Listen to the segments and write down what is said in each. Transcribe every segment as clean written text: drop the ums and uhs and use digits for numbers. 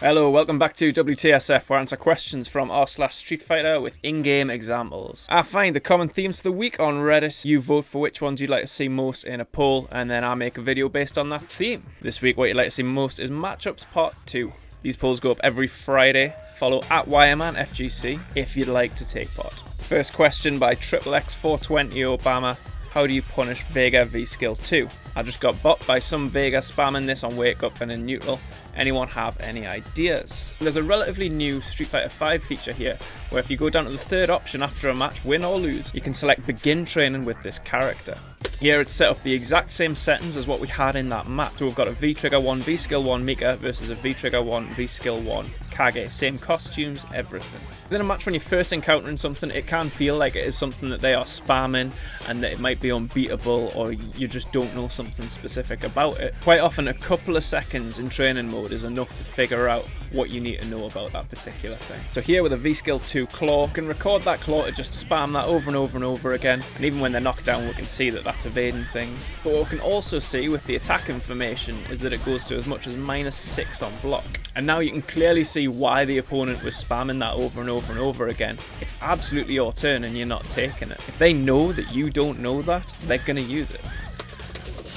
Hello, welcome back to WTSF, where I answer questions from r/Street Fighter with in-game examples. I find the common themes for the week on Reddit. You vote for which ones you'd like to see most in a poll, and then I make a video based on that theme. This week, what you'd like to see most is Matchups Part 2. These polls go up every Friday. Follow @YManFGC if you'd like to take part. First question by XXX420 Obama. How do you punish Vega v Skill 2? I just got bot by some Vega spamming this on Wake Up and in Neutral. Anyone have any ideas? There's a relatively new Street Fighter V feature here, where if you go down to the third option after a match, win or lose, you can select begin training with this character. Here it's set up the exact same settings as what we had in that map. So we've got a V-Trigger 1 V-Skill 1 Mika versus a V-Trigger 1 V-Skill 1 Kage. Same costumes, everything. In a match when you're first encountering something, it can feel like it is something that they are spamming and that it might be unbeatable, or you just don't know something specific about it. Quite often a couple of seconds in training mode is enough to figure out what you need to know about that particular thing. So here with a V-Skill 2 Claw, we can record that Claw to just spam that over and over and over again, and even when they're knocked down we can see that that's evading things. But what we can also see with the attack information is that it goes to as much as -6 on block. And now you can clearly see why the opponent was spamming that over and over and over again. It's absolutely your turn and you're not taking it. If they know that you don't know that, they're going to use it.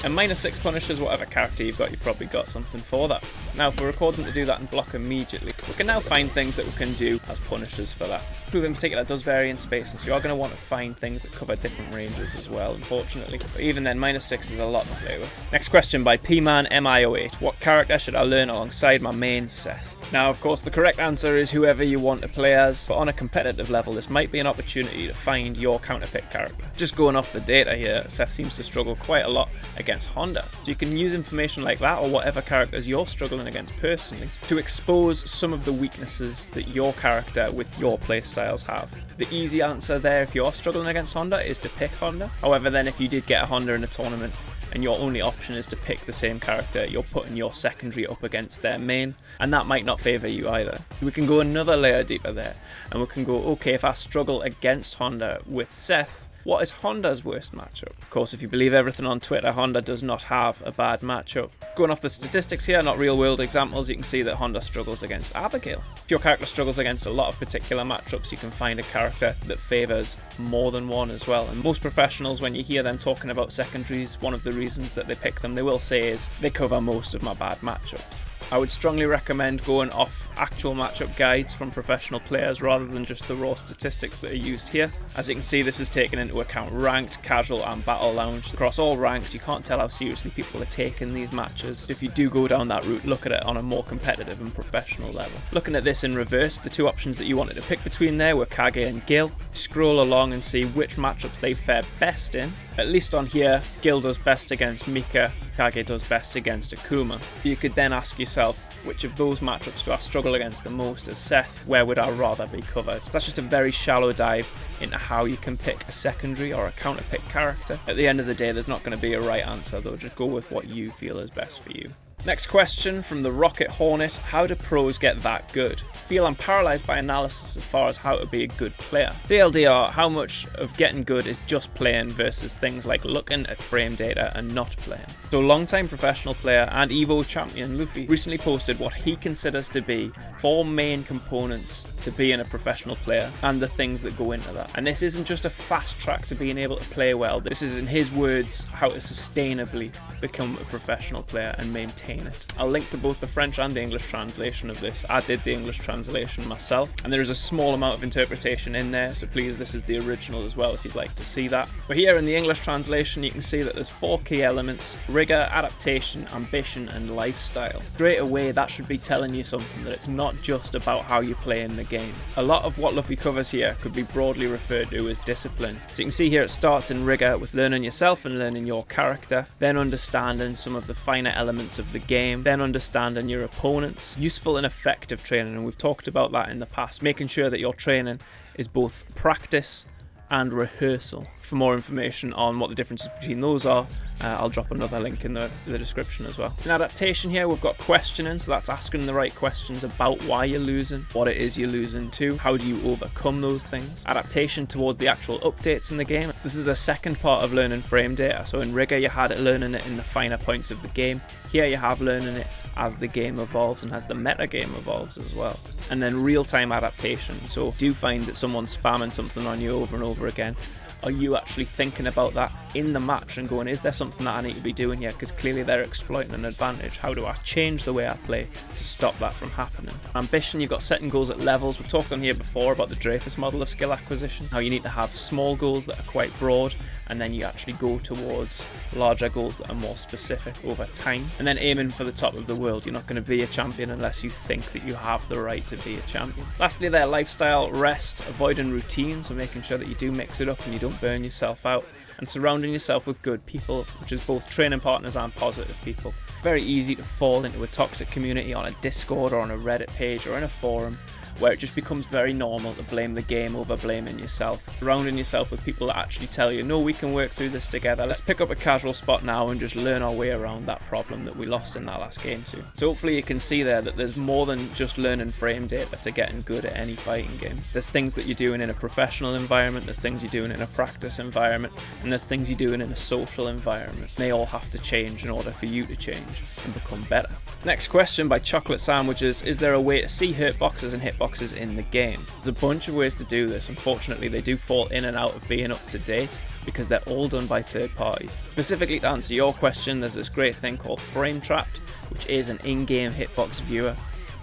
And -6 punishes whatever character you've got, you've probably got something for that. Now if we're recording to do that and block immediately, we can now find things that we can do as punishers for that. Move in particular does vary in spacing, so you are going to want to find things that cover different ranges as well, unfortunately. But even then, -6 is a lot to play with. Next question by PManMI08. What character should I learn alongside my main Seth? Now, of course, the correct answer is whoever you want to play as, but on a competitive level, this might be an opportunity to find your counterpick character. Just going off the data here, Seth seems to struggle quite a lot against Honda. So you can use information like that, or whatever characters you're struggling against personally, to expose some of the weaknesses that your character with your playstyles have. The easy answer there, if you're struggling against Honda, is to pick Honda. However, then if you did get a Honda in a tournament, and your only option is to pick the same character, you're putting your secondary up against their main, and that might not favour you either. We can go another layer deeper there, and we can go, okay, if I struggle against Honda with Seth, what is Honda's worst matchup? Of course, if you believe everything on Twitter, Honda does not have a bad matchup. Going off the statistics here, not real world examples, you can see that Honda struggles against Abigail. If your character struggles against a lot of particular matchups, you can find a character that favours more than one as well. And most professionals, when you hear them talking about secondaries, one of the reasons that they pick them, they will say is, they cover most of my bad matchups. I would strongly recommend going off actual matchup guides from professional players rather than just the raw statistics that are used here. As you can see, this is taken into account ranked, casual and battle lounge. Across all ranks, you can't tell how seriously people are taking these matches. If you do go down that route, look at it on a more competitive and professional level. Looking at this in reverse, the two options that you wanted to pick between there were Kage and Gil. Scroll along and see which matchups they fare best in. At least on here, Gil does best against Mika, Kage does best against Akuma. You could then ask yourself, which of those matchups do I struggle against the most as Seth? Where would I rather be covered? That's just a very shallow dive into how you can pick a secondary or a counterpick character. At the end of the day, there's not going to be a right answer though, just go with what you feel is best for you. Next question from the Rocket Hornet. How do pros get that good? I feel I'm paralysed by analysis as far as how to be a good player. TLDR, how much of getting good is just playing versus things like looking at frame data and not playing? So longtime professional player and Evo champion Luffy recently posted what he considers to be 4 main components to being a professional player and the things that go into that. And this isn't just a fast track to being able to play well. This is, in his words, how to sustainably become a professional player and maintain it. I'll link to both the French and the English translation of this. I did the English translation myself, and there is a small amount of interpretation in there, so please, this is the original as well if you'd like to see that. But here in the English translation, you can see that there's 4 key elements: rigor, adaptation, ambition, and lifestyle. Straight away, that should be telling you something, that it's not just about how you play in the game. A lot of what Luffy covers here could be broadly referred to as discipline. So you can see here it starts in rigor with learning yourself and learning your character, then understanding some of the finer elements of the game, then understanding your opponents. Useful and effective training, and we've talked about that in the past, making sure that your training is both practice and rehearsal. For more information on what the differences between those are, I'll drop another link in the description as well. In adaptation here, we've got questioning, so that's asking the right questions about why you're losing, what it is you're losing to, how do you overcome those things. Adaptation towards the actual updates in the game. So this is a second part of learning frame data. So in Rigger, you had it learning it in the finer points of the game. Here you have learning it as the game evolves and as the meta game evolves as well. And then real-time adaptation. So do find that someone's spamming something on you over and over again. Are you actually thinking about that in the match and going, is there something that I need to be doing here? Because clearly they're exploiting an advantage. How do I change the way I play to stop that from happening? Ambition, you've got setting goals at levels. We've talked on here before about the Dreyfus model of skill acquisition, how you need to have small goals that are quite broad, and then you actually go towards larger goals that are more specific over time. And then aiming for the top of the world. You're not going to be a champion unless you think that you have the right to be a champion. Lastly, their lifestyle, rest, avoiding routine, so making sure that you do mix it up and you don't burn yourself out, and surrounding yourself with good people, which is both training partners and positive people. Very easy to fall into a toxic community on a Discord or on a Reddit page or in a forum, where it just becomes very normal to blame the game over blaming yourself. Surrounding yourself with people that actually tell you, no, we can work through this together. Let's pick up a casual spot now and just learn our way around that problem that we lost in that last game too. So hopefully you can see there that there's more than just learning frame data to getting good at any fighting game. There's things that you're doing in a professional environment, there's things you're doing in a practice environment, and there's things you're doing in a social environment. They all have to change in order for you to change and become better. Next question by Chocolate Sandwiches: is there a way to see hurtboxes and hitboxes in the game? There's a bunch of ways to do this. Unfortunately, they do fall in and out of being up to date because they're all done by third parties. Specifically to answer your question, there's this great thing called Frametrapped, which is an in-game hitbox viewer.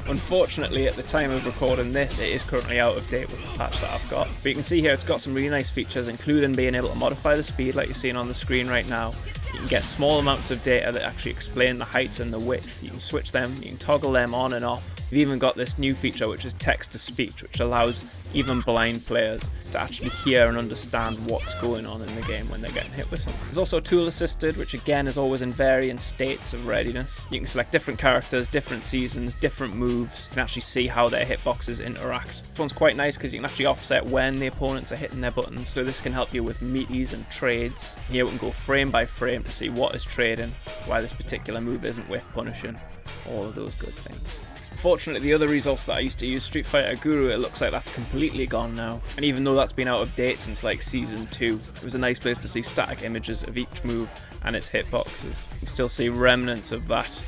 Unfortunately, at the time of recording this, it is currently out of date with the patch that I've got. But you can see here it's got some really nice features, including being able to modify the speed like you're seeing on the screen right now. You can get small amounts of data that actually explain the heights and the width. You can switch them, you can toggle them on and off. You've even got this new feature which is text-to-speech, which allows even blind players to actually hear and understand what's going on in the game when they're getting hit with something. There's also Toolassisted, which again is always in varying states of readiness. You can select different characters, different seasons, different moves. You can actually see how their hitboxes interact. This one's quite nice because you can actually offset when the opponents are hitting their buttons, so this can help you with meaties and trades. Here we can go frame by frame to see what is trading, why this particular move isn't whiff punishing, all of those good things. Unfortunately, the other resource that I used to use, Street Fighter Guru, it looks like that's completely gone now. And even though that's been out of date since like Season 2, it was a nice place to see static images of each move and its hitboxes. You can still see remnants of that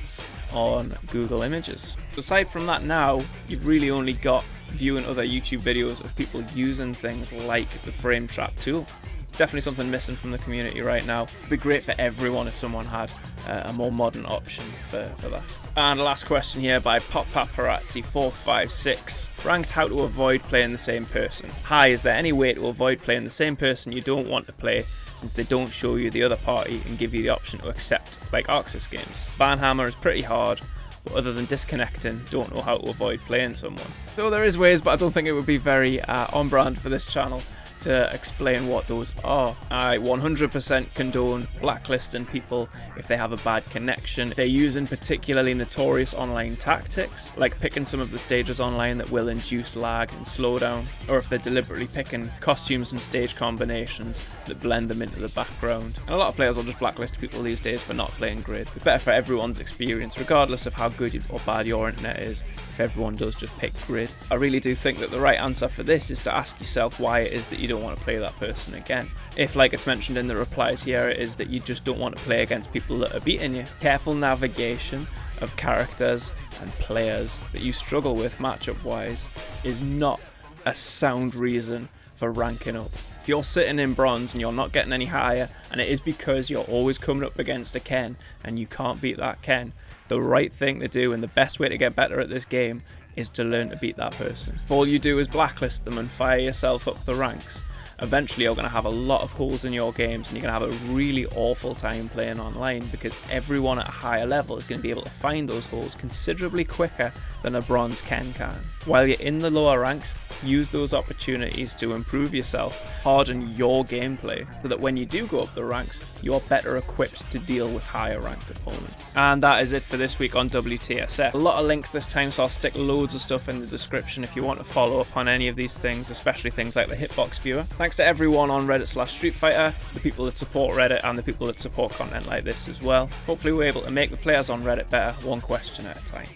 on Google Images. Aside from that now, you've really only got viewing other YouTube videos of people using things like the Frametrapped tool. Definitely something missing from the community right now. It'd be great for everyone if someone had a more modern option for that. And last question here by Pop Paparazzi 456. Ranked, how to avoid playing the same person. Hi, is there any way to avoid playing the same person you don't want to play, since they don't show you the other party and give you the option to accept, like Arxis games? Banhammer is pretty hard, but other than disconnecting, don't know how to avoid playing someone. So there is ways, but I don't think it would be very on brand for this channel to explain what those are. I 100% condone blacklisting people if they have a bad connection. If they're using particularly notorious online tactics, like picking some of the stages online that will induce lag and slowdown, or if they're deliberately picking costumes and stage combinations that blend them into the background. And a lot of players will just blacklist people these days for not playing grid. It's better for everyone's experience, regardless of how good or bad your internet is, if everyone does just pick grid. I really do think that the right answer for this is to ask yourself why it is that you don't want to play that person again. If, like it's mentioned in the replies here, it is that you just don't want to play against people that are beating you. Careful navigation of characters and players that you struggle with matchup wise is not a sound reason for ranking up. If you're sitting in bronze and you're not getting any higher, and it is because you're always coming up against a Ken and you can't beat that Ken, the right thing to do and the best way to get better at this game is to learn to beat that person. If all you do is blacklist them and fire yourself up the ranks, eventually you're going to have a lot of holes in your games and you're going to have a really awful time playing online, because everyone at a higher level is going to be able to find those holes considerably quicker than a bronze Ken can. While you're in the lower ranks, use those opportunities to improve yourself, harden your gameplay, so that when you do go up the ranks, you're better equipped to deal with higher ranked opponents. And that is it for this week on WTSF. A lot of links this time, so I'll stick loads of stuff in the description if you want to follow up on any of these things, especially things like the hitbox viewer. Thanks Thanks to everyone on Reddit/Street Fighter, the people that support Reddit and the people that support content like this as well. Hopefully we're able to make the players on Reddit better, one question at a time.